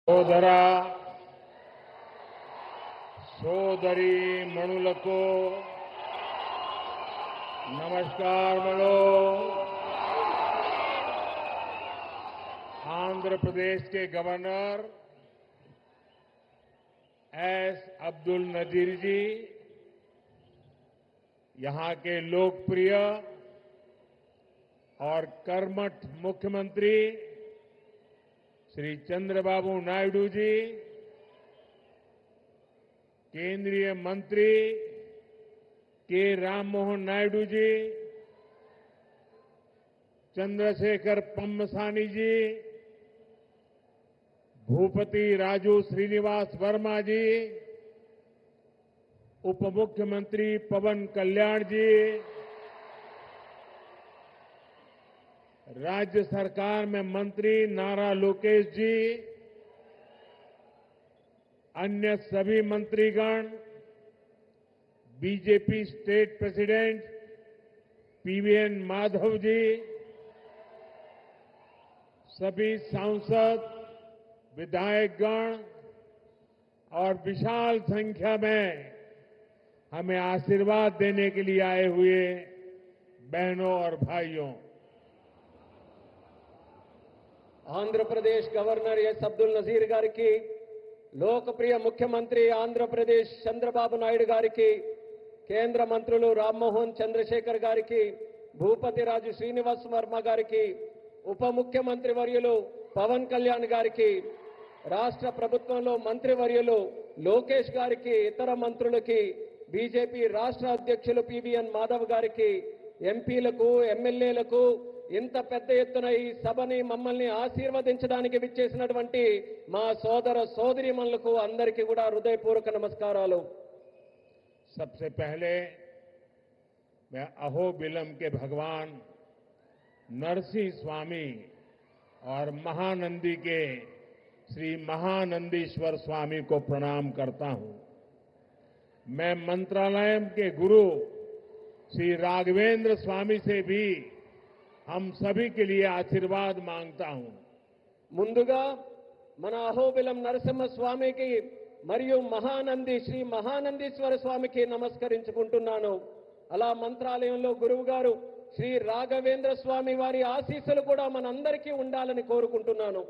సోదరా సోదరి మణులకు నమస్కారములు। आंध्र प्रदेश के गवर्नर एस अब्दुल नजीर जी, यहां के लोकप्रिय और कर्मठ मुख्यमंत्री श्री चंद्रबाबू नायडू जी, केंद्रीय मंत्री के राममोहन नायडू जी, चंद्रशेखर पम्मसानी जी, भूपति राजू श्रीनिवास वर्मा जी, उप मुख्यमंत्री पवन कल्याण जी, राज्य सरकार में मंत्री नारा लोकेश जी, अन्य सभी मंत्रीगण, BJP state president PVN Madhav ji, सभी सांसद, विधायकगण और विशाल संख्या में हमें आशीर्वाद देने के लिए आए हुए बहनों और भाइयों, आंध्र प्रदेश गवर्नर एस अब्दुल नजीर गारी की, लोकप्रिय मुख्यमंत्री आंध्र प्रदेश चंद्रबाबु नायडू गारी की, केंद्र मंत्रुलु राममोहन चंद्रशेखर गारी की, भूपति राजू श्रीनिवास वर्मा गारी की, ఉప ముఖ్యమంత్రి వర్యులు పవన్ కళ్యాణ్ గారికి, రాష్ట్ర ప్రభుత్వంలో మంత్రి వర్యులు లోకేష్ గారికి, ఇతర మంత్రులకి, బీజేపీ రాష్ట్ర అధ్యక్షులు పీవీఎన్ మాధవ్ గారికి, ఎంపీలకు, ఎమ్మెల్యేలకు, ఇంత పెద్ద ఎత్తున ఈ సభని మమ్మల్ని ఆశీర్వదించడానికి విచ్చేసినటువంటి మా సోదర సోదరీమణులకు అందరికీ కూడా హృదయపూర్వక నమస్కారాలు। सबसे पहले मैं अहोबिलम के भगवान नरसिंह स्वामी और महानंदी के श्री महानंदीश्वर स्वामी को प्रणाम करता हूं। मैं मंत्रालय के गुरु श्री राघवेंद्र स्वामी से भी हम सभी के लिए आशीर्वाद मांगता हूं। ముందుగా మన అహోబిలం నరసింహ స్వామికి మరియు మహానంది శ్రీ మహానందీశ్వర స్వామికి నమస్కరించుకుంటున్నాను। అలా మంత్రాలయంలో గురువు గారు శ్రీ రాఘవేంద్ర స్వామి వారి ఆశీస్సులు కూడా మనందరికీ ఉండాలని కోరుకుంటున్నాను।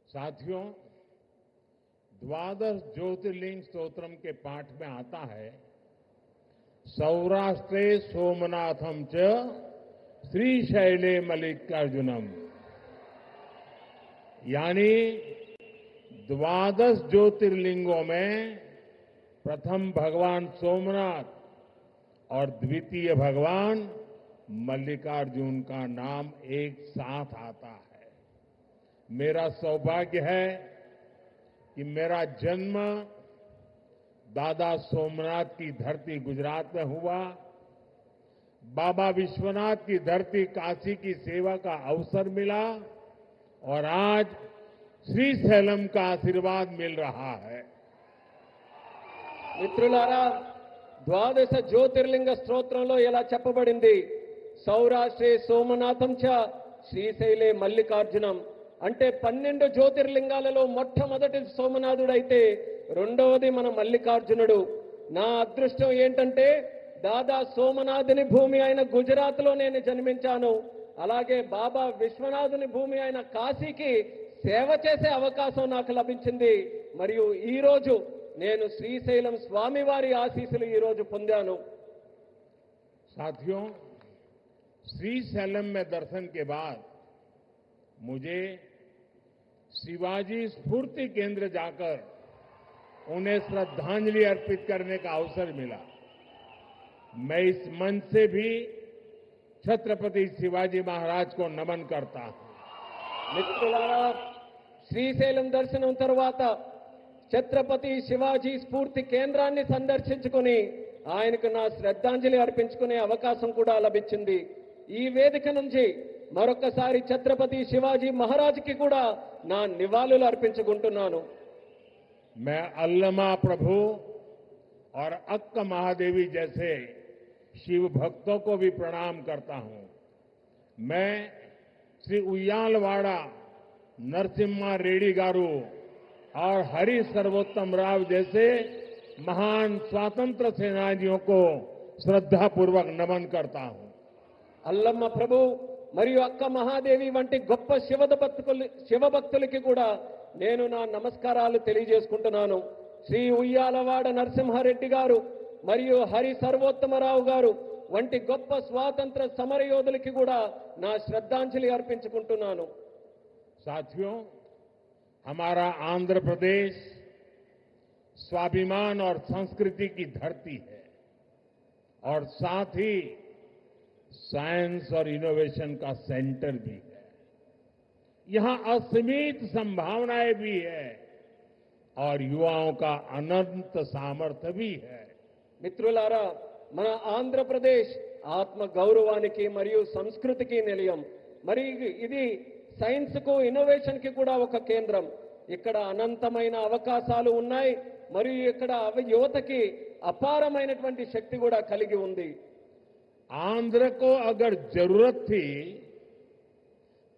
साथियों, द्वादश ज्योतिर्लिंग स्तोत्रम के पाठ में आता है, सौराष्ट्रे सोमनाथम च श्रीशैले मल्लिकार्जुनम, यानी द्वादश ज्योतिर्लिंगों में प्रथम भगवान सोमनाथ और द्वितीय भगवान मल्लिकार्जुन का नाम एक साथ आता है। मेरा सौभाग्य है कि मेरा जन्म दादा सोमनाथ की धरती गुजरात में हुआ, बाबा विश्वनाथ की धरती काशी की सेवा का अवसर मिला और आज श्रीशैलम का आशीर्वाद मिल रहा है। మిత్రులారా, ద్వాదశ జ్యోతిర్లింగ స్తోత్రంలో ఇలా చెప్పబడింది, సౌరాష్ట్రే సోమనాథం చ శ్రీశైలే మల్లికార్జునం, అంటే 12 జ్యోతిర్లింగాలలో మొట్టమొదటి సోమనాథుడైతే రెండవది మన మల్లికార్జునుడు। నా అదృష్టం ఏంటంటే దాదా సోమనాథుని భూమి అయిన గుజరాత్లో నేను జన్మించాను, అలాగే బాబా విశ్వనాథుని భూమి అయిన కాశీకి సేవ చేసే అవకాశం నాకు లభించింది। మరియు ఈ రోజు నేను శ్రీశైలం స్వామివారి ఆశీస్సులు ఈ రోజు పొందాను। साथियों, श्रीशैलम में दर्शन के बाद मुझे शिवाजी स्फूर्ति केंद्र जाकर उन्हें श्रद्धांजलि अर्पित करने का अवसर मिला। मैं इस मंच से भी छत्रपति शिवाजी महाराज को नमन करता हूं। మిత్రులారా, శ్రీశైలం దర్శనం తర్వాత ఛత్రపతి శివాజీ స్ఫూర్తి కేంద్రాన్ని సందర్శించుకుని ఆయనకు నా శ్రద్ధాంజలి అర్పించుకునే అవకాశం కూడా లభించింది। ఈ వేదిక నుంచి మరొకసారి ఛత్రపతి శివాజీ మహారాజ్కి కూడా నా నివాళులు అర్పించుకుంటున్నాను। मैं अल्लमा प्रभु और अक्क महादेवी जैसे शिव भक्तों को भी प्रणाम करता हूं। मैं श्री उయ్యాలవాడ नरसिम्हा रेड्डी गारू और हरि सर्वोत्तम राव जैसे महान स्वतंत्र सेनानियों को श्रद्धापूर्वक नमन करता हूं। అల్లమ్మ ప్రభు మరియు అక్క మహాదేవి వంటి గొప్ప శివభక్తులకి కూడా నేను నా నమస్కారాలు తెలియజేసుకుంటున్నాను. శ్రీ ఉయ్యాలవాడ నరసింహారెడ్డి గారు మరియు హరి సర్వోత్తమరావు గారు వంటి గొప్ప స్వాతంత్ర సమరయోధులకి కూడా నా శ్రద్ధాంజలి అర్పించుకుంటున్నాను. साथियों, हमारा आंध्र प्रदेश स्वाभिमान और संस्कृति की धरती है और साथ ही साइंस और इनोवेशन का सेंटर भी है। यहां असीमित संभावनाएं भी है और युवाओं का अनंत सामर्थ्य भी है। మిత్రులారా, మన ఆంధ్రప్రదేశ్ ఆత్మ గౌరవానికి మరియు సంస్కృతికి నిలయం. మరి ఇది సైన్స్ కు ఇన్నోవేషన్ కి కూడా ఒక కేంద్రం. ఇక్కడ అనంతమైన అవకాశాలు ఉన్నాయి మరియు ఇక్కడ యువతకి అపారమైనటువంటి శక్తి కూడా కలిగి ఉంది. आंध्र को अगर जरूरत थी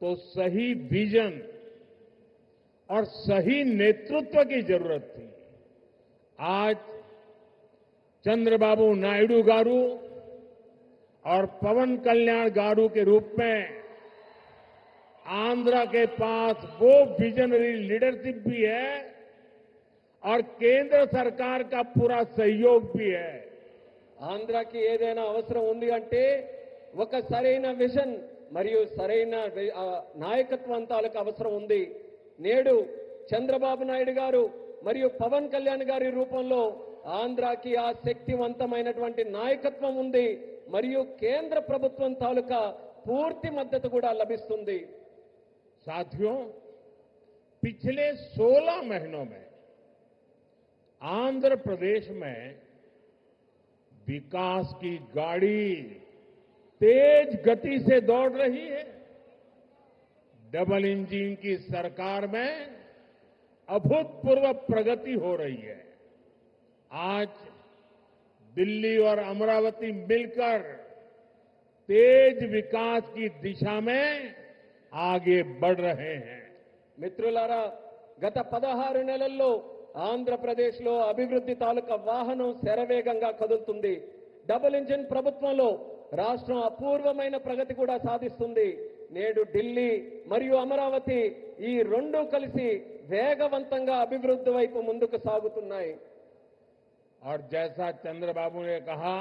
तो सही विजन और सही नेतृत्व की जरूरत थी। आज चंद्रबाबू नायडू गारू और पवन कल्याण गारू के रूप में आंध्र के पास वो विजनरी लीडरशिप भी है और केंद्र सरकार का पूरा सहयोग भी है। ఆంధ్రాకి ఏదైనా అవసరం ఉంది అంటే ఒక సరైన విజన్ మరియు సరైన నాయకత్వంతాలకు అవసరం ఉంది. నేడు చంద్రబాబు నాయుడు గారు మరియు పవన్ కళ్యాణ్ గారి రూపంలో ఆంధ్రాకి ఆ శక్తివంతమైనటువంటి నాయకత్వం ఉంది మరియు కేంద్ర ప్రభుత్వం తాలూకా పూర్తి మద్దతు కూడా లభిస్తుంది. साथियों, पिछले 16 महीनों में आंध्र प्रदेश में विकास की गाड़ी तेज गति से दौड़ रही है। डबल इंजन की सरकार में अभूतपूर्व प्रगति हो रही है। आज दिल्ली और अमरावती मिलकर तेज विकास की दिशा में आगे बढ़ रहे हैं। మిత్రులారా, గత 16 నెలల్లో ఆంధ్రప్రదేశ్లో అభివృద్ధి తాలూకా వాహనం శరవేగంగా కదులుతుంది. డబుల్ ఇంజిన్ ప్రభుత్వంలో రాష్ట్రం అపూర్వమైన ప్రగతి కూడా సాధిస్తుంది. నేడు ఢిల్లీ మరియు అమరావతి ఈ రెండు కలిసి వేగవంతంగా అభివృద్ధి వైపు ముందుకు సాగుతున్నాయి. और जैसा चंद्रबाबू ने कहा,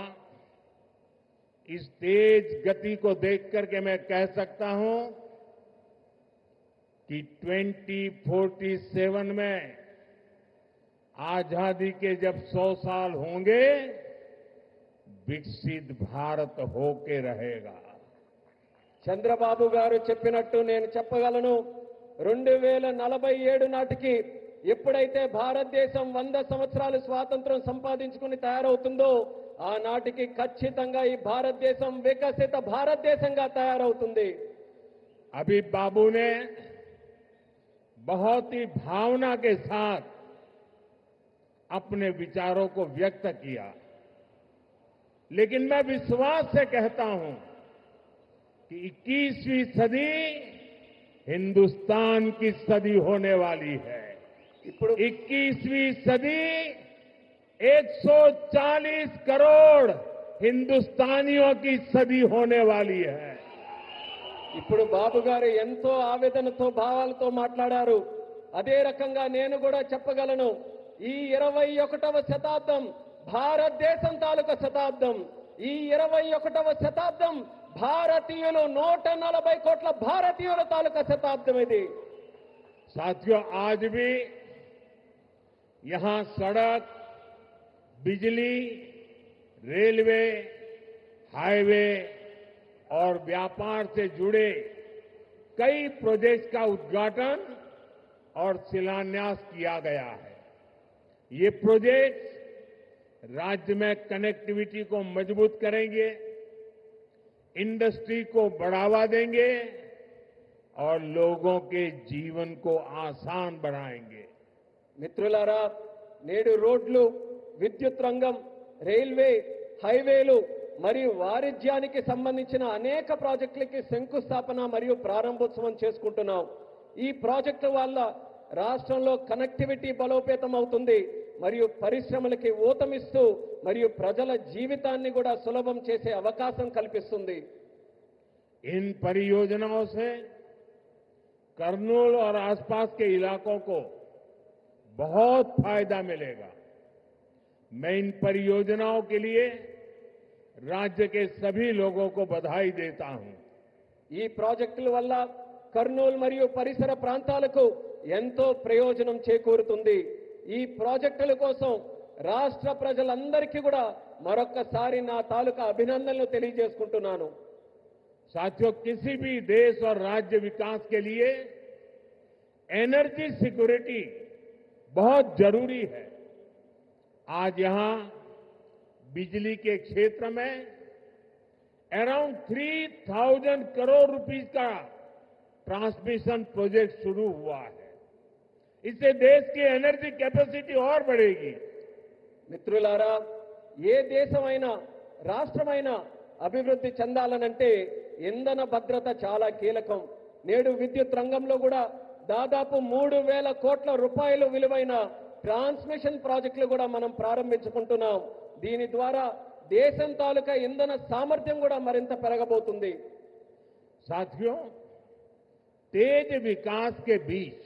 इस तेज गति को देख करके मैं कह सकता हूं कि 2047 में आजादी के जब 100 साल होंगे, विकसित भारत होके रहेगा। చంద్రబాబు గారు చెప్పినట్టు నేను చెప్పగలను. 2047 నాటికి ఎప్పుడైతే భారతదేశం 100 సంవత్సరాలు స్వాతంత్రం సంపాదించుకుని తయారవుతుందో ఆనాటికి ఖచ్చితంగా ఈ భారతదేశం వికసిత భారతదేశంగా తయారవుతుంది. अभी बाबू ने बहुत ही भावना के साथ अपने विचारों को व्यक्त किया, लेकिन मैं विश्वास से कहता हूं कि 21वीं सदी हिंदुस्तान की सदी होने वाली है। 21वीं सदी 140 करोड़ हिंदुस्तानियों की सदी होने वाली है। ఇప్పుడు బాబు గారు ఎంతో ఆవేదనతో భావాలతో మాట్లాడారు. అదే రకంగా నేను కూడా చెప్పగలను, ఈ 21వ శతాబ్దం భారతదేశం తాలూకా శతాబ్దం. ఈ 21వ శతాబ్దం భారతీయులు 140 కోట్ల భారతీయుల తాలూకా శతాబ్దం ఇది. साथियों, आज भी यहां सड़क, बिजली, रेलवे, हाईवे और व्यापार से जुड़े कई प्रोजेक्ट का उद्घाटन और शिलान्यास किया गया है। ये प्रोजेक्ट राज्य में कनेक्टिविटी को मजबूत करेंगे, इंडस्ट्री को बढ़ावा देंगे और लोगों के जीवन को आसान बनाएंगे। మిత్రులారా, నేడు రోడ్లు, విద్యుత్ రంగం, రైల్వే, హైవేలు మరియు వాణిజ్యానికి సంబంధించిన అనేక ప్రాజెక్టులకి శంకుస్థాపన మరియు ప్రారంభోత్సవం చేసుకుంటున్నాం. ఈ ప్రాజెక్టు వల్ల రాష్ట్రంలో కనెక్టివిటీ బలోపేతం అవుతుంది మరియు పరిశ్రమలకి ఊతమిస్తూ మరియు ప్రజల జీవితాన్ని కూడా సులభం చేసే అవకాశం కల్పిస్తుంది. इन परियोजनाओं से करनूल और आसपास के इलाकों को बहुत फायदा मिलेगा. मैं इन परियोजनाओं के लिए राज्य के सभी लोगों को बधाई देता हूं. ఈ ప్రాజెక్టుల వల్ల కర్నూలు మరియు పరిసర ప్రాంతాలకు ఎంతో ప్రయోజనం చేకూరుతుంది. ఈ ప్రాజెక్టుల కోసం రాష్ట్ర ప్రజలందరికీ కూడా మరొక్కసారి నా తాలూకా అభినందనలు తెలియజేసుకుంటున్నాను. साथियों, किसी भी देश और राज्य विकास के लिए एनर्जी सिक्योरिटी बहुत जरूरी है. आज यहां बिजली के क्षेत्र में अराउंड 3,000 करोड़ रुपीस का ट्रांसमिशन प्रोजेक्ट शुरू हुआ है. इससे देश की एनर्जी कैपेसिटी और बढ़ेगी. మిత్రులారా, ఏ దేశమైనా రాష్ట్రమైనా అభివృద్ధి చెందాలనంటే ఇంధన భద్రత చాలా కీలకం. నేడు విద్యుత్ రంగంలో కూడా దాదాపు 3,000 కోట్ల రూపాయలు విలువైన ట్రాన్స్మిషన్ ప్రాజెక్టులు కూడా మనం ప్రారంభించుకుంటున్నాం. దీని ద్వారా దేశం తాలూకా ఇంధన సామర్థ్యం కూడా మరింత పెరగబోతుంది. साथियों, तेज विकास के बीच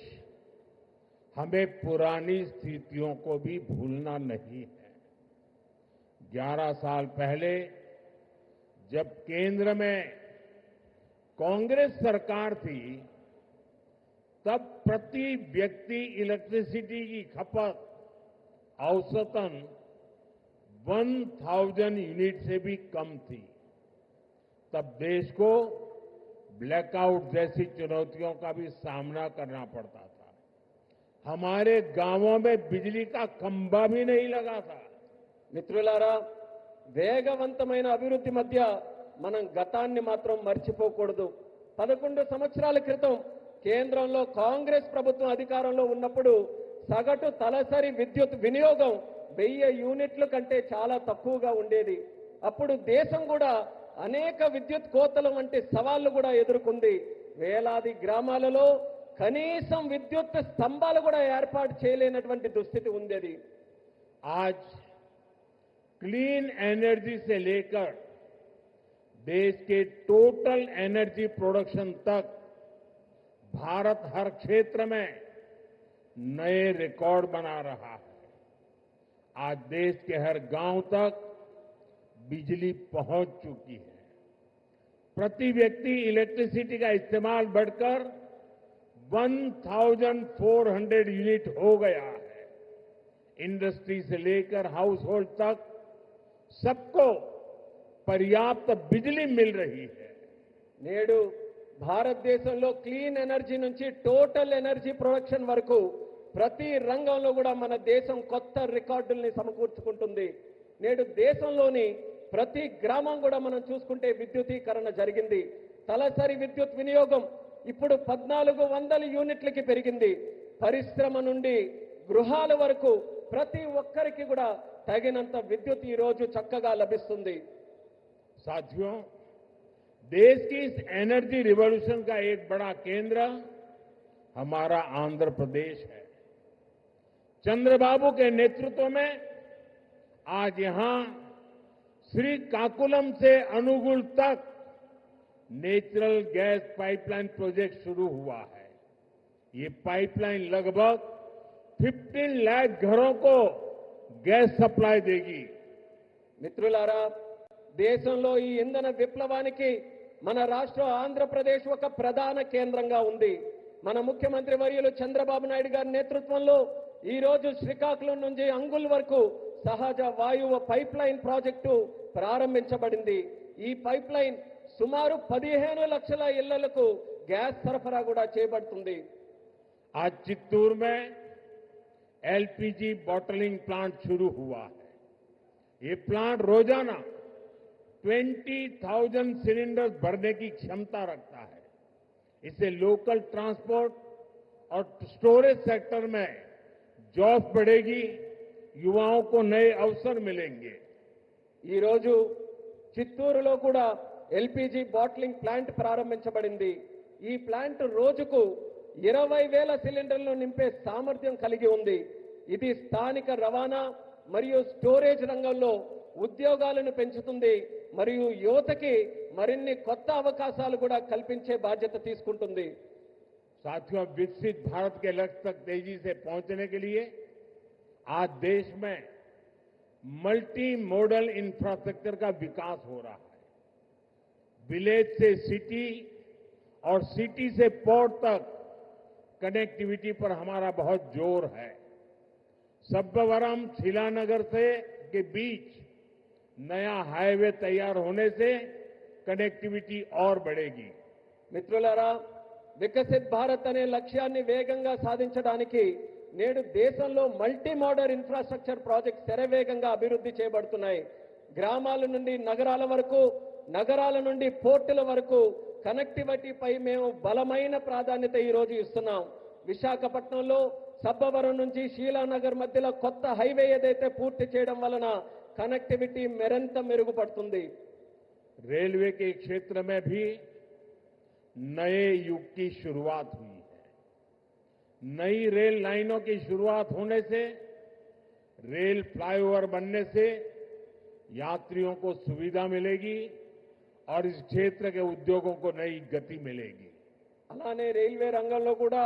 हमें पुरानी स्थितियों को भी भूलना नहीं है. 11 साल पहले जब केंद्र में कांग्रेस सरकार थी, तब प्रति व्यक्ति इलेक्ट्रिसिटी की खपत औसतन 1,000 यूनिट से भी कम थी. तब देश को ब्लैकआउट जैसी चुनौतियों का भी सामना करना पड़ता था. हमारे गांवों में बिजली का खंभा भी नहीं लगा था. మిత్రులారా, వేగవంతమైన అభివృద్ధి మధ్య మనం గతాన్ని మాత్రం మర్చిపోకూడదు. 11 సంవత్సరాల క్రితం కేంద్రంలో కాంగ్రెస్ ప్రభుత్వం అధికారంలో ఉన్నప్పుడు సగటు తలసరి విద్యుత్ వినియోగం 1000 యూనిట్ల కంటే చాలా తక్కువగా ఉండేది. అప్పుడు దేశం కూడా అనేక విద్యుత్ కోతల వంటి సవాళ్లు కూడా ఎదుర్కొంది. వేలాది గ్రామాలలో కనీసం విద్యుత్ స్తంభాలు కూడా ఏర్పాటు చేయలేనటువంటి దుస్థితి ఉండేది. आज क्लीन एनर्जी से लेकर देश के टोटल एनर्जी प्रोडक्शन तक भारत हर क्षेत्र में नए रिकॉर्ड बना रहा है. आज देश के हर गांव तक बिजली पहुंच चुकी है. प्रति व्यक्ति इलेक्ट्रिसिटी का इस्तेमाल बढ़कर 1,400 यूनिट हो गया है. इंडस्ट्री से लेकर हाउस होल्ड तक सबको पर्याप्त बिजली मिल रही है. నేడు భారతదేశంలో క్లీన్ ఎనర్జీ నుంచి టోటల్ ఎనర్జీ ప్రొడక్షన్ వరకు ప్రతి రంగంలో కూడా మన దేశం కొత్త రికార్డుల్ని సమకూర్చుకుంటుంది. నేడు దేశంలోని ప్రతి గ్రామం కూడా మనం చూసుకుంటే విద్యుతీకరణ జరిగింది. తలసరి విద్యుత్ వినియోగం ఇప్పుడు 1,400 యూనిట్లకి పెరిగింది. పరిశ్రమ నుండి గృహాల వరకు ప్రతి ఒక్కరికి కూడా తగినంత విద్యుత్ ఈ రోజు చక్కగా లభిస్తుంది. साथियों, देश की इस एनर्जी रिवॉल्यूशन का एक बड़ा केंद्र हमारा आंध्र प्रदेश है. चंद्रबाबू के नेतृत्व में आज यहां श्रीकाकुलम से अनुगुल तक नेचुरल गैस पाइपलाइन प्रोजेक्ट शुरू हुआ है. ये पाइपलाइन लगभग 15 लाख घरों को गैस सप्लाई देगी. మిత్రులారా, దేశంలో ఈ ఇంధన విప్లవానికి మన రాష్ట్రం ఆంధ్రప్రదేశ్ ఒక ప్రధాన కేంద్రంగా ఉంది. మన ముఖ్యమంత్రి వర్యులు చంద్రబాబు నాయుడు గారి నేతృత్వంలో ఈ రోజు శ్రీకాకుళం నుంచి అంగుల్ వరకు సహజ వాయువు పైప్ లైన్ ప్రాజెక్టు ప్రారంభించబడింది. ఈ పైప్ లైన్ సుమారు 15 లక్షల ఇళ్లకు గ్యాస్ సరఫరా కూడా చేయబడుతుంది. आज चित्तूर में एलपीजी बॉटलिंग प्लांट शुरू हुआ है. ये प्लांट रोजाना 20,000 सिलेंडर भरने की क्षमता रखता है. इससे लोकल ट्रांसपोर्ट और स्टोरेज सेक्टर में जॉब बढ़ेगी, युवाओं को नए अवसर मिलेंगे. ఈ రోజు చిత్తూరులో కూడా ఎల్పీజీ బాటిలింగ్ ప్లాంట్ ప్రారంభించబడింది. ఈ ప్లాంట్ రోజుకు 20,000 సిలిండర్లను నింపే సామర్థ్యం కలిగి ఉంది. ఇది స్థానిక రవాణా మరియు స్టోరేజ్ రంగంలో ఉద్యోగాలను పెంచుతుంది మరియు యువతకి మరిన్ని కొత్త అవకాశాలు కూడా కల్పించే బాధ్యత తీసుకుంటుంది. साथियों, विकसित भारत के लक्ष्य तक तेजी से पहुंचने के लिए आज देश में मल्टी मॉडल इंफ्रास्ट्रक्चर का विकास हो रहा है. विलेज से सिटी और सिटी से पोर्ट तक कनेक्टिविटी पर हमारा बहुत जोर है. सब्बवरम शिलानगर से के बीच नया हाईवे तैयार होने से कनेक्टिविटी और बढ़ेगी. మిత్రులారా, వికసిత్ భారత్ అనే లక్ష్యాన్ని వేగంగా సాధించడానికి నేడు దేశంలో మల్టీ మోడల్ ఇన్ఫ్రాస్ట్రక్చర్ ప్రాజెక్ట్స్ శరవేగంగా అభివృద్ధి చేయబడుతున్నాయి. గ్రామాల నుండి నగరాల వరకు, నగరాల నుండి పోర్టుల వరకు కనెక్టివిటీపై మేము బలమైన ప్రాధాన్యత ఈ రోజు ఇస్తున్నాం. విశాఖపట్నంలో సబ్బవరం నుంచి షీలానగర్ మధ్యలో కొత్త హైవే ఏదైతే పూర్తి చేయడం వలన కనెక్టివిటీ మరింత మెరుగుపడుతుంది. रेलवे के क्षेत्र में भी नए युग की शुरुआत हुई है. नई रेल लाइनों की शुरुआत होने से, रेल फ्लाईओवर बनने से यात्रियों को सुविधा मिलेगी और इस क्षेत्र के उद्योगों को नई गति मिलेगी. అలానే రైల్వే రంగంలో కూడా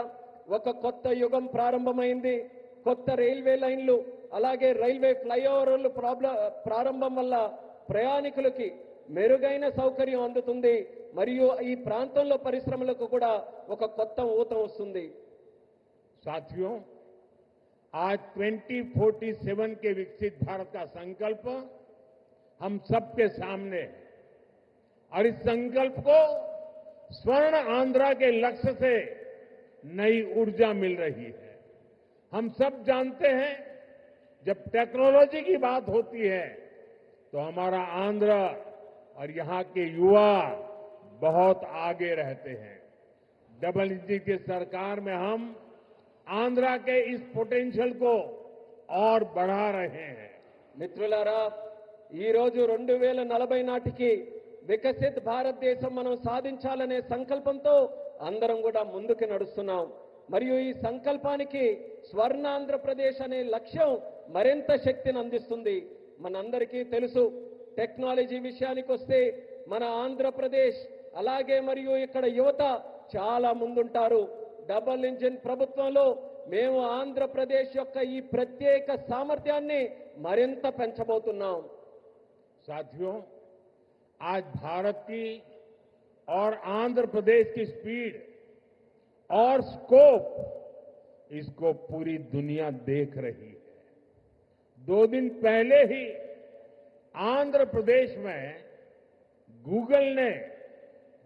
ఒక కొత్త యుగం ప్రారంభమైంది. కొత్త రైల్వే లైన్లు, అలాగే రైల్వే ఫ్లైఓవర్లు ప్రారంభం వల్ల ప్రయాణికులకి మెరుగైన సౌకర్యం అందుతుంది మరియు ఈ ప్రాంతంలో పరిశ్రమలకు కూడా ఒక కొత్త ఊతం వస్తుంది. साथियों, आज 2047 के विकसित भारत का संकल्प हम सबके सामने है और इस संकल्प को स्वर्ण आंध्रा के लक्ष्य से नई ऊर्जा मिल रही है. हम सब जानते हैं, जब टेक्नोलॉजी की बात होती है तो हमारा आंध्र और यहां के युवा बहुत आगे रहते हैं. डबल इंजन की सरकार में हम आंध्रा के इस पोटेंशियल को और बढ़ा रहे हैं. మిత్రులారా, ఈ రోజు 2040 నాటికి వికసిత్ భారతదేశం మనం సాధించాలనే సంకల్పంతో అందరం కూడా ముందుకు నడుస్తున్నాం. మరియు ఈ సంకల్పానికి స్వర్ణ ఆంధ్రప్రదేశ్ అనే లక్ష్యం మరింత శక్తిని అందిస్తుంది. మనందరికీ తెలుసు, టెక్నాలజీ విషయానికి వస్తే మన ఆంధ్రప్రదేశ్ అలాగే మరియు ఇక్కడ యువత చాలా ముందుంటారు. డబుల్ ఇంజిన్ ప్రభుత్వంలో మేము ఆంధ్రప్రదేశ్ యొక్క ఈ ప్రత్యేక సామర్థ్యాన్ని మరింత పెంచబోతున్నాం. साथियों, आज भारत की और आंध्र प्रदेश की स्पीड और स्कोप, इसको पूरी दुनिया देख रही है. 2 दिन पहले ही आंध्र प्रदेश में गूगल ने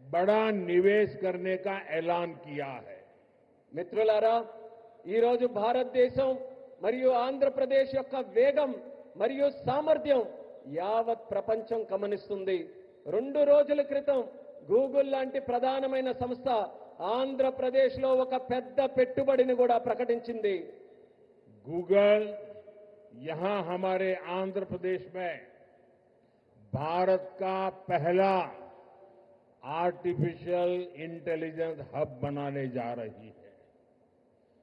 बड़ा निवेश करने का ऐलान किया है. మిత్రులారా, ఈ రోజు భారతదేశం మరియు ఆంధ్రప్రదేశ్ యొక్క వేగం మరియు సామర్థ్యం యావత్ ప్రపంచం గమనిస్తుంది. 2 రోజుల క్రితం గూగుల్ లాంటి ప్రధానమైన సంస్థ ఆంధ్రప్రదేశ్లో ఒక పెద్ద పెట్టుబడిని కూడా ప్రకటించింది. गूगल यहां हमारे आंध्र प्रदेश में भारत का पहला आर्टिफिशियल इंटेलिजेंस हब बनाने जा रही है.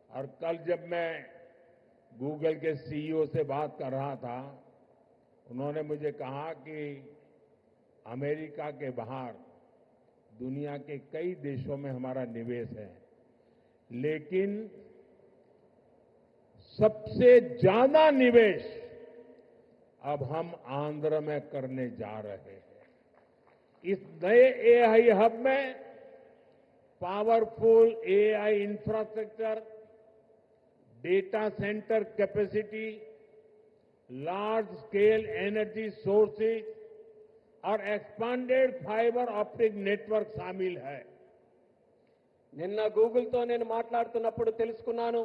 और कल जब मैं गूगल के सीईओ से बात कर रहा था, उन्होंने मुझे कहा कि अमेरिका के बाहर दुनिया के कई देशों में हमारा निवेश है, लेकिन सबसे ज्यादा निवेश अब हम आंध्र में करने जा रहे हैं. इस नए एआई हब में powerful AI infrastructure, data centre capacity, large scale energy sources और एक्सपांडेड फाइबर ऑप्टिक नेटवर्क शामिल है. నిన్న గూగుల్తో నేను మాట్లాడుతున్నప్పుడు తెలుసుకున్నాను,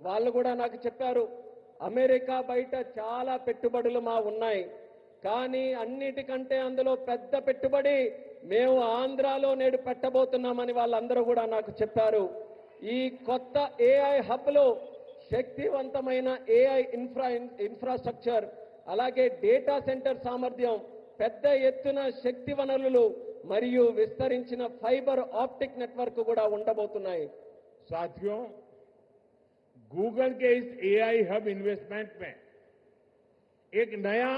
వాళ్ళు కూడా నాకు చెప్పారు, అమెరికా బయట చాలా పెట్టుబడులు మా ఉన్నాయి, కానీ అన్నిటికంటే అందులో పెద్ద పెట్టుబడి మేము ఆంధ్రాలో నేడు పెట్టబోతున్నామని వాళ్ళందరూ కూడా నాకు చెప్పారు. ఈ కొత్త ఏఐ హబ్లో శక్తివంతమైన ఏఐ ఇన్ఫ్రాస్ట్రక్చర్, అలాగే డేటా సెంటర్ సామర్థ్యం, పెద్ద ఎత్తున శక్తి వనరులు మరియు విస్తరించిన ఫైబర్ ఆప్టిక్ నెట్వర్క్ కూడా ఉండబోతున్నాయి. साथियों, गूगल के इस एआई हब इन्वेस्टमेंट में एक नया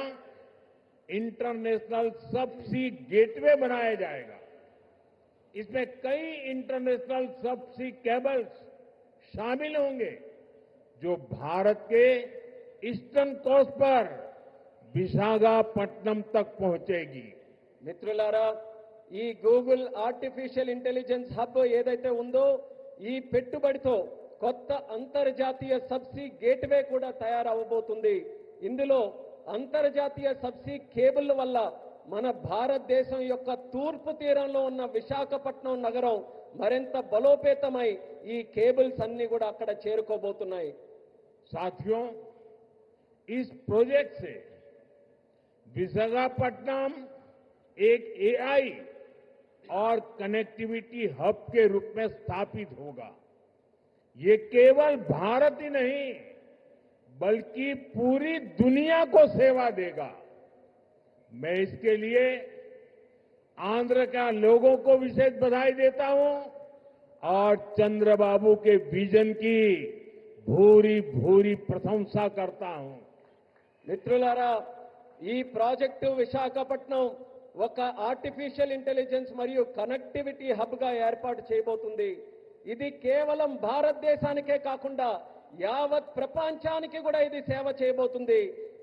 इंटरनेशनल सबसी गेटवे बनाया जाएगा। इसमें कई इंटरनेशनल सबसी केबल्स शामिल होंगे जो भारत के ईस्टर्न कोस्ट पर विशाखापट्टनम तक पहुंचेगी। మిత్రులారా, ఈ గూగుల్ ఆర్టిఫిషియల్ ఇంటెలిజెన్స్ హబ్ ఏదైతే ఉందో ఈ పెట్టుబడితో కొత్త అంతర్జాతీయ సబ్సీ గేట్వే కూడా తయారవబోతుంది. ఇందులో అంతర్జాతీయ సబ్సీ కేబుల్ వల్ల మన భారతదేశం యొక్క తూర్పు తీరంలో ఉన్న విశాఖపట్నం నగరం మరింత బలోపేతమై ఈ కేబుల్స్ అన్ని కూడా అక్కడ చేరుకోబోతున్నాయి. साथियों, इस प्रोजेक्ट से विशाखापट्टनम एक एआई और कनेक्टिविटी हब के रूप में स्थापित होगा। ये केवल भारत ही नहीं बल्कि पूरी दुनिया को सेवा देगा। मैं इसके लिए आंध्र के लोगों को विशेष बधाई देता हूं और चंद्रबाबु के विजन की भूरी भूरी प्रशंसा करता हूं। మిత్రులారా, ఈ ప్రాజెక్టు విశాఖపట్నం ఒక ఆర్టిఫిషియల్ ఇంటెలిజెన్స్ మరియు కనెక్టివిటీ హబ్ గా ఏర్పాటు చేయబోతుంది. ఇది కేవలం భారతదేశానికే కాకుండా యావత్ ప్రపంచానికి కూడా ఇది సేవ చేయబోతుంది.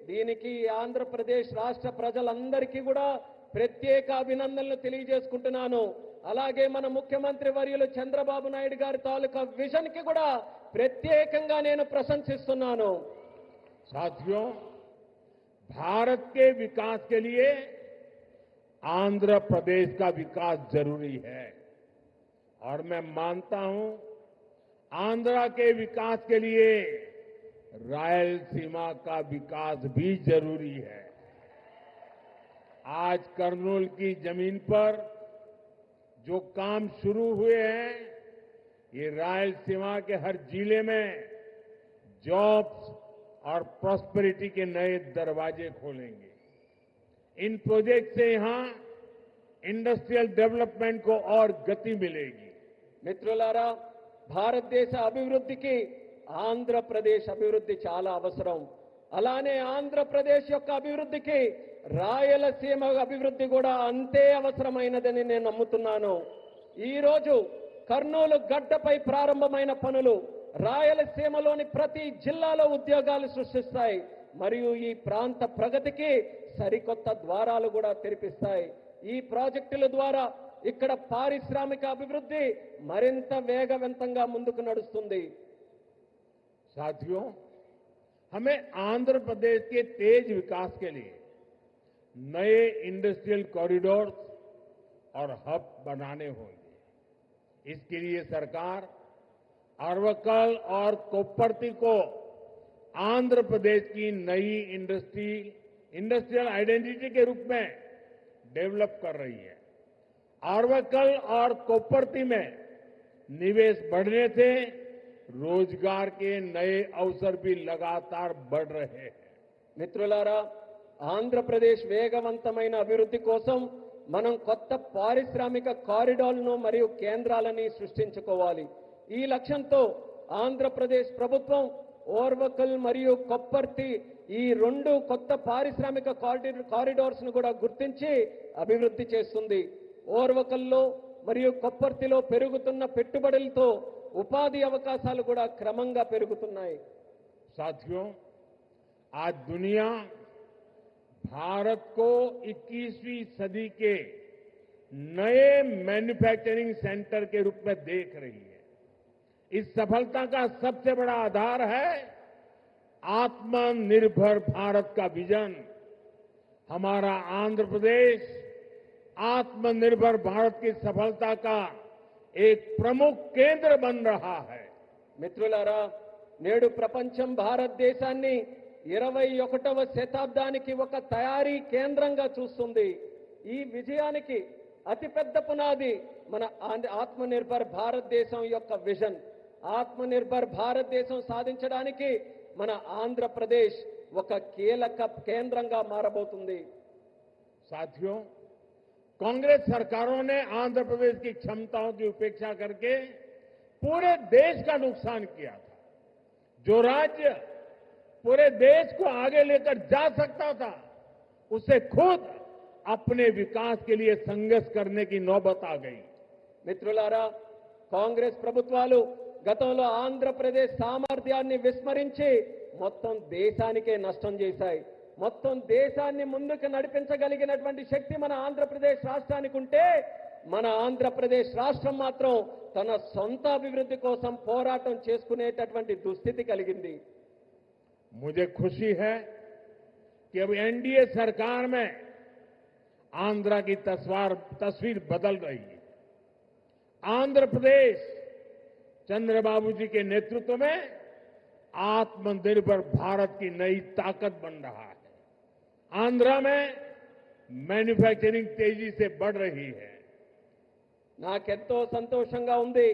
దీనికి ఆంధ్రప్రదేశ్ రాష్ట్ర ప్రజలందరికీ కూడా ప్రత్యేక అభినందనలు తెలియజేసుకుంటున్నాను. అలాగే మన ముఖ్యమంత్రి వర్యులు చంద్రబాబు నాయుడు గారి తాలూకా విజన్ కి కూడా ప్రత్యేకంగా నేను ప్రశంసిస్తున్నాను. साथियों, भारत के विकास के लिए आंध्र प्रदेश का विकास जरूरी है और मैं मानता हूं आंध्र के विकास के लिए रायलसीमा का विकास भी जरूरी है। आज कर्नूल की जमीन पर जो काम शुरू हुए हैं, ये रायलसीमा के हर जिले में जॉब्स और प्रॉस्पेरिटी के नए दरवाजे खोलेंगे। इन प्रोजेक्ट से यहां इंडस्ट्रियल डेवलपमेंट को और गति मिलेगी। మిత్రులారా, భారతదేశ అభివృద్ధికి ఆంధ్రప్రదేశ్ అభివృద్ధి చాలా అవసరం. అలానే ఆంధ్రప్రదేశ్ యొక్క అభివృద్ధికి రాయలసీమ అభివృద్ధి కూడా అంతే అవసరమైనదని నేను నమ్ముతున్నాను. ఈ రోజు కర్నూలు గడ్డపై ప్రారంభమైన పనులు రాయలసీమలోని ప్రతి జిల్లాలో ఉద్యోగాలు సృష్టిస్తాయి మరియు ఈ ప్రాంత ప్రగతికి సరికొత్త ద్వారాలు కూడా తెరిపిస్తాయి. ఈ ప్రాజెక్టుల ద్వారా ఇక్కడ పారిశ్రామిక అభివృద్ధి మరింత వేగవంతంగా ముందుకు నడుస్తుంది. साथियों, हमें आंध्र प्रदेश के तेज विकास के लिए नए इंडस्ट्रियल कॉरिडोर्स और हब बनाने होंगे। इसके लिए सरकार अरवक्कल और कोप्परती को आंध्र प्रदेश की नई इंडस्ट्रियल आइडेंटिटी के रूप में डेवलप कर रही है। अरवक्कल और कोप्परती में निवेश बढ़ने से रोजगार के नए अवसर भी लगातार बढ़ रहे हैं। మిత్రులారా, ఆంధ్రప్రదేశ్ వేగవంతమైన అభివృద్ధి కోసం మనం కొత్త పారిశ్రామిక కారిడార్లను మరియు కేంద్రాలని సృష్టించుకోవాలి. ఈ లక్ష్యంతో ఆంధ్రప్రదేశ్ ప్రభుత్వం ఓర్వకల్ మరియు కొప్పర్తి ఈ రెండు కొత్త పారిశ్రామిక కారిడార్స్ ను కూడా గుర్తించి అభివృద్ధి చేస్తుంది. ఓర్వకల్లో మరియు కొప్పర్తిలో పెరుగుతున్న పెట్టుబడులతో ఉపాధి అవకాశాలు కూడా క్రమంగా పెరుగుతున్నాయి. साथियों, आज दुनिया भारत को 21वीं सदी के नए मैन्युफैक्चरिंग सेंटर के रूप में देख रही है। इस सफलता का सबसे बड़ा आधार है आत्मनिर्भर भारत का विजन। हमारा आंध्र प्रदेश आत्मनिर्भर भारत की सफलता का एक प्रमुख केंद्र बन रहा है। మిత్రులారా, నేడు ప్రపంచం భారతదేశాన్ని 21వ శతాబ్దానికి ఒక తయారీ కేంద్రంగా చూస్తుంది. ఈ విజయానికి అతిపెద్ద పునాది మన ఆత్మనిర్భర్ భారతదేశం యొక్క విజన్. ఆత్మనిర్భర్ భారతదేశం సాధించడానికి మన ఆంధ్రప్రదేశ్ ఒక కీలక కేంద్రంగా మారబోతుంది. साथियों, कांग्रेस सरकारों ने आंध्र प्रदेश की क्षमताओं की उपेक्षा करके पूरे देश का नुकसान किया था। जो राज्य पूरे देश को आगे लेकर जा सकता था, उसे खुद अपने विकास के लिए संघर्ष करने की नौबत आ गई। మిత్రులారా, కాంగ్రెస్ ప్రభుత్వాలు గతంలో ఆంధ్రప్రదేశ్ సామర్థ్యాన్ని విస్మరించి మొత్తం దేశానికే నష్టం చేశాయి. మొత్తం దేశాన్ని ముందుకు నడిపించగలిగినటువంటి శక్తి మన ఆంధ్రప్రదేశ్ రాష్ట్రానికి ఉంటే, మన ఆంధ్రప్రదేశ్ రాష్ట్రం మాత్రం తన సొంత అభివృద్ధి కోసం పోరాటం చేసుకునేటటువంటి దుస్థితి కలిగింది. मुझे खुशी है कि अब एनडीए सरकार में आंध्र की तस्वीर बदल रही है। आंध्र प्रदेश चंद्रबाबू जी के नेतृत्व में आत्मनिर्भर भारत की नई ताकत बन रहा है। आंध्र में मैन्युफैक्चरिंग तेजी से बढ़ रही है। నాకెంతో సంతోషంగా ఉంది.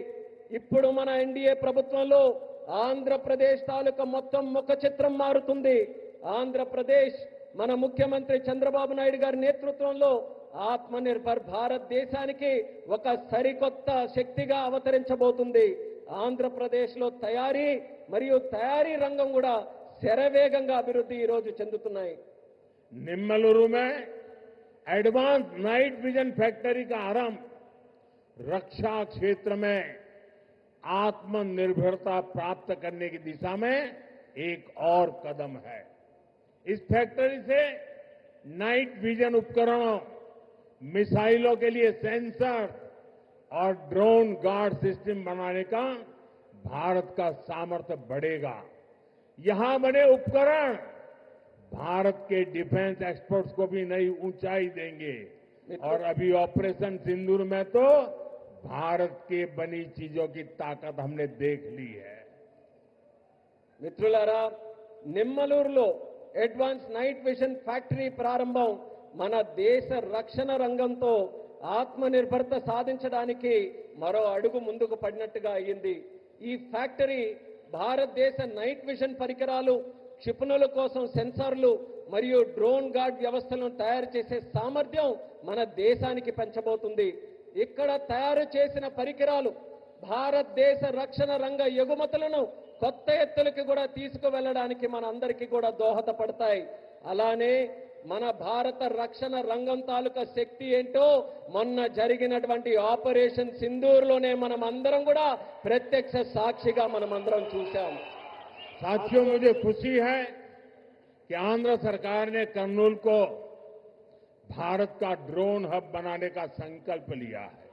ఇప్పుడు మన ఎన్డీఏ ప్రభుత్వంలో ఆంధ్రప్రదేశ్ తాలూకా మొత్తం ముఖ చిత్రం మారుతుంది. ఆంధ్రప్రదేశ్ మన ముఖ్యమంత్రి చంద్రబాబు నాయుడు గారి నేతృత్వంలో ఆత్మనిర్భర్ భారతదేశానికి ఒక సరికొత్త శక్తిగా అవతరించబోతుంది. ఆంధ్రప్రదేశ్లో తయారీ రంగం కూడా శరవేగంగా అభివృద్ధి ఈ రోజు చెందుతున్నాయి. निम्मलुरु में एडवांस नाइट विजन फैक्ट्री का आरंभ रक्षा क्षेत्र में आत्मनिर्भरता प्राप्त करने की दिशा में एक और कदम है। इस फैक्ट्री से नाइट विजन उपकरणों, मिसाइलों के लिए सेंसर और ड्रोन गार्ड सिस्टम बनाने का भारत का सामर्थ्य बढ़ेगा। यहां बने उपकरण भारत के डिफेंस एक्सपर्ट्स को भी नई ऊंचाई देंगे। और अभी ऑपरेशन सिंदूर में तो भारत के बनी चीजों की ताकत हमने देख ली है। మిత్రులారా, నిమ్మలూరులో అడ్వాన్స్ నైట్ విజన్ ఫ్యాక్టరీ ప్రారంభం మన దేశ రక్షణ రంగంతో ఆత్మనిర్భరత సాధించడానికి మరో అడుగు ముందుకు పడినట్టుగా అయ్యింది. ఈ ఫ్యాక్టరీ భారతదేశ నైట్ విజన్ పరికరాలు, క్షిపణుల కోసం సెన్సార్లు మరియు డ్రోన్ గార్డ్ వ్యవస్థలను తయారు చేసే సామర్థ్యం మన దేశానికి పెంచబోతుంది. ఇక్కడ తయారు చేసిన పరికరాలు భారతదేశ రక్షణ రంగ ఎగుమతులను కొత్త ఎత్తులకు కూడా తీసుకువెళ్ళడానికి మన అందరికీ కూడా దోహదపడతాయి. అలానే మన భారత రక్షణ రంగం తాలూకా శక్తి ఏంటో మొన్న జరిగినటువంటి ఆపరేషన్ సింధూర్లోనే మనం అందరం కూడా ప్రత్యక్ష సాక్షిగా మనం అందరం చూశాం. साथियों, मुझे खुशी है कि आंध्र सरकार ने कर्नूल को भारत का ड्रोन हब बनाने का संकल्प लिया है।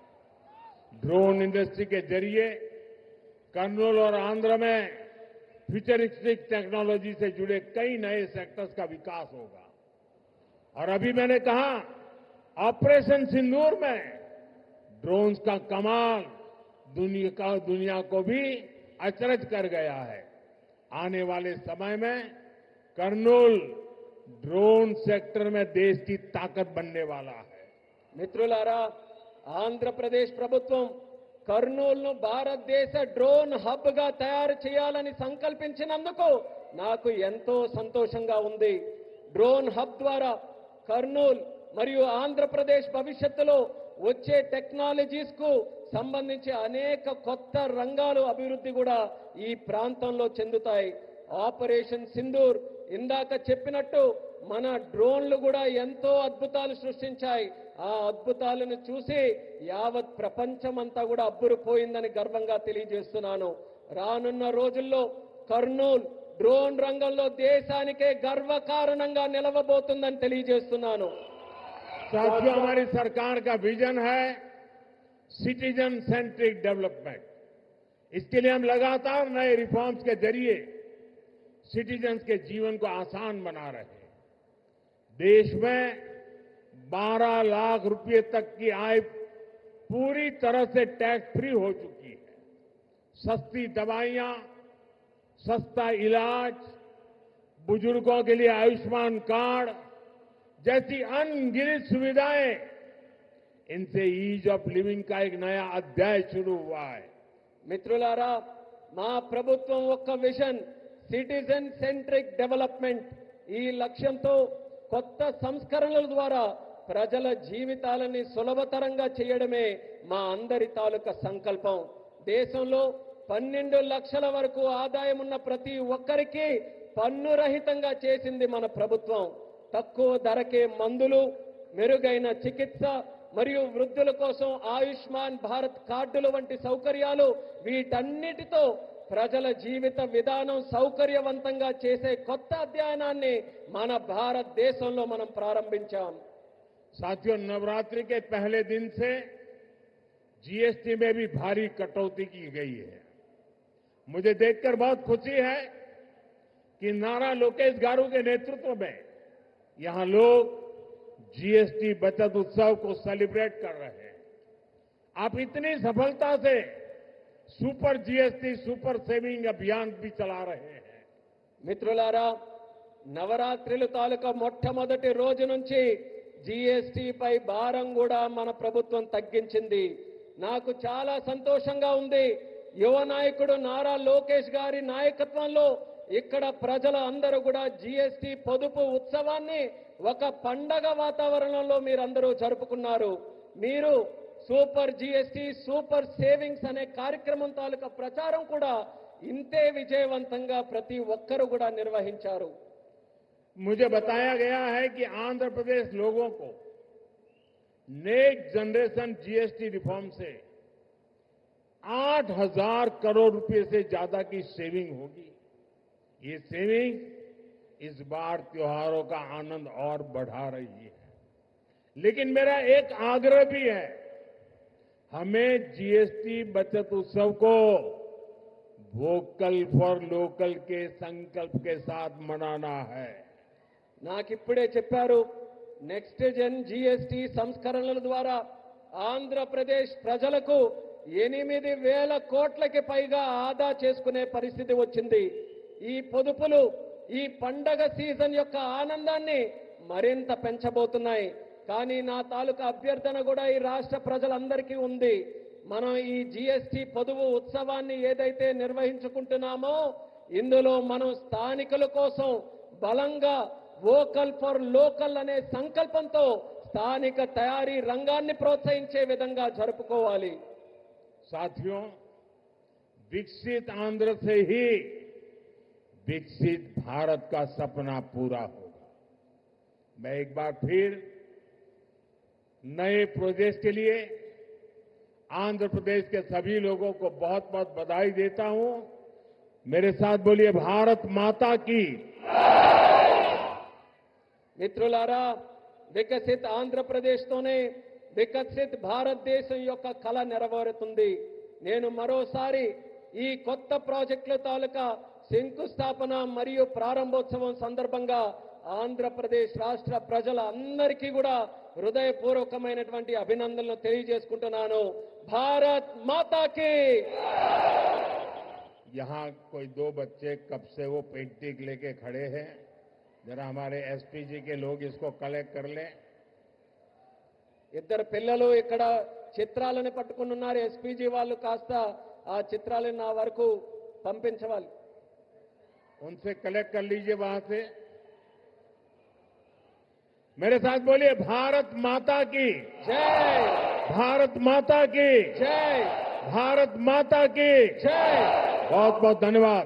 ड्रोन इंडस्ट्री के जरिए कर्नूल और आंध्र में फ्यूचरिस्टिक टेक्नोलॉजी से जुड़े कई नए सेक्टर्स का विकास होगा। और अभी मैंने कहा, ऑपरेशन सिंदूर में ड्रोन्स का कमाल दुनिया को भी अचरज कर गया है। आने वाले समय में कर्नूल ड्रोन सेक्टर में देश की ताकत बनने वाला है। మిత్రులారా, ఆంధ్రప్రదేశ్ ప్రభుత్వం కర్నూలును భారతదేశ డ్రోన్ హబ్ గా తయారు చేయాలని సంకల్పించినందుకు నాకు ఎంతో సంతోషంగా ఉంది. డ్రోన్ హబ్ ద్వారా కర్నూలు మరియు ఆంధ్రప్రదేశ్ భవిష్యత్తులో వచ్చే టెక్నాలజీస్ కు సంబంధించి అనేక కొత్త రంగాలు అభివృద్ధి కూడా ఈ ప్రాంతంలో చెందుతాయి. ఆపరేషన్ సింధూర్ ఇందాక చెప్పినట్టు మన డ్రోన్లు కూడా ఎంతో అద్భుతాలు సృష్టించాయి. ఆ అద్భుతాలను చూసి యావత్ ప్రపంచమంతా కూడా అబ్బురుపోయిందని గర్వంగా తెలియజేస్తున్నాను. రానున్న రోజుల్లో కర్నూలు డ్రోన్ రంగంలో దేశానికే గర్వకారణంగా నిలవబోతుందని తెలియజేస్తున్నాను. साथियों, हमारी सरकार का विजन है सिटीजन सेंट्रिक डेवलपमेंट। इसके लिए हम लगातार नए रिफॉर्म्स के जरिए सिटीजन्स के जीवन को आसान बना रहे हैं। देश में 12 लाख रुपए तक की आय पूरी तरह से टैक्स फ्री हो चुकी है। सस्ती दवाइयां, सस्ता इलाज, बुजुर्गों के लिए आयुष्मान कार्ड जैसी अनगिनत सुविधाएं, इनसे ईज ऑफ लिविंग का एक नया अध्याय शुरू हुआ है। మిత్రులారా, మా ప్రభుత్వం ఒక్క విజన్ సిటిజన్ సెంట్రిక్ డెవలప్మెంట్ ఈ లక్ష్యంతో కొత్త సంస్కరణల ద్వారా ప్రజల జీవితాలని సులభతరంగా చేయడమే మా అందరి తాలూకా సంకల్పం. దేశంలో 12 లక్షల వరకు ఆదాయం ఉన్న ప్రతి ఒక్కరికి పన్ను రహితంగా చేసింది మన ప్రభుత్వం. తక్కువ ధరకే మందులు, మెరుగైన చికిత్స మరియు వృద్ధుల కోసం ఆయుష్మాన్ భారత్ కార్డులు వంటి సౌకర్యాలు, వీటన్నిటితో ప్రజల జీవిత విధానం సౌకర్యవంతంగా చేసే కొత్త అధ్యయనాన్ని మన భారతదేశంలో మనం ప్రారంభించాం. साथियों, नवरात्रि के पहले दिन से जीएसटी में भी भारी कटौती की गई है। मुझे देखकर बहुत खुशी है कि नारा लोकेश गारू के नेतृत्व में यहां लोग जीएसटी बचत उत्सव को सेलिब्रेट कर रहे हैं। आप इतनी सफलता से सुपर जीएसटी सुपर सेविंग अभियान भी चला रहे हैं। మిత్రులారా, నవరాత్రుల తాలూకా మొట్టమొదటి రోజు నుంచి జీఎస్టీపై భారం కూడా మన ప్రభుత్వం తగ్గించింది. నాకు చాలా సంతోషంగా ఉంది. యువ నాయకుడు నారా లోకేష్ గారి నాయకత్వంలో ఇక్కడ ప్రజల అందరూ కూడా జీఎస్టీ పొదుపు ఉత్సవాన్ని ఒక పండగ వాతావరణంలో మీరందరూ జరుపుకున్నారు. మీరు సూపర్ జీఎస్టీ సూపర్ సేవింగ్స్ అనే కార్యక్రమం తాలూకా ప్రచారం కూడా ఇంతే విజయవంతంగా ప్రతి ఒక్కరూ కూడా నిర్వహించారు. मुझे बताया गया है कि आंध्र प्रदेश लोगों को नेक्स्ट जनरेशन जीएसटी रिफॉर्म से 8,000 करोड़ रुपए से ज्यादा की सेविंग होगी। ये सेविंग इस बार त्योहारों का आनंद और बढ़ा रही है। लेकिन मेरा एक आग्रह भी है, हमें जीएसटी बचत उत्सव को वोकल फॉर लोकल के संकल्प के साथ मनाना है। నాకిప్పుడే చెప్పారు, నెక్స్ట్ జన్ జీఎస్టీ సంస్కరణల ద్వారా ఆంధ్రప్రదేశ్ ప్రజలకు 8,000 కోట్లకి పైగా ఆదా చేసుకునే పరిస్థితి వచ్చింది. ఈ పొదుపులు ఈ పండగ సీజన్ యొక్క ఆనందాన్ని మరింత పెంచబోతున్నాయి. కానీ నా తాలూకా అభ్యర్థన కూడా ఈ రాష్ట్ర ప్రజలందరికీ ఉంది. మనం ఈ జీఎస్టీ పొదుపు ఉత్సవాన్ని ఏదైతే నిర్వహించుకుంటున్నామో ఇందులో మనం స్థానికుల కోసం బలంగా వోకల్ ఫర్ లోకల్ అనే సంకల్పంతో స్థానిక తయారీ రంగాన్ని ప్రోత్సహించే విధంగా జరుపుకోవాలి. साथियों, विकसित आंध्र से ही विकसित भारत का सपना पूरा होगा। मैं एक बार फिर नए प्रोजेक्ट के लिए आंध्र प्रदेश के सभी लोगों को बहुत बहुत बधाई देता हूं। मेरे साथ बोलिए, भारत माता की। మిత్రులారా, వికసిత్ ఆంధ్రప్రదేశ్తోనే వికసిత్ భారతదేశం యొక్క కళ నెరవేరుతుంది. నేను మరోసారి ఈ కొత్త ప్రాజెక్టుల తాలూకా శంకుస్థాపన మరియు ప్రారంభోత్సవం సందర్భంగా ఆంధ్రప్రదేశ్ రాష్ట్ర ప్రజల అందరికీ కూడా హృదయపూర్వకమైనటువంటి అభినందనలు తెలియజేసుకుంటున్నాను. భారత్ మాతాకి. यहां कोई 2 बच्चे कब से वो पेंटिंग लेके खड़े हैं, जरा हमारे एसपीजी के लोग इसको कलेक्ट कर लें। ఇద్దరు పిల్లలు ఇక్కడ చిత్రాలను పట్టుకుని ఉన్నారు. ఎస్పీజీ వాళ్ళు కాస్త ఆ చిత్రాలను నా వరకు పంపించవాలి. उनसे कलेक्ट कर लीजिए वहां से। मेरे साथ बोलिए, भारत माता की జై, भारत माता की జై, भारत माता की జై. बहुत बहुत धन्यवाद।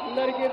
అందరికీ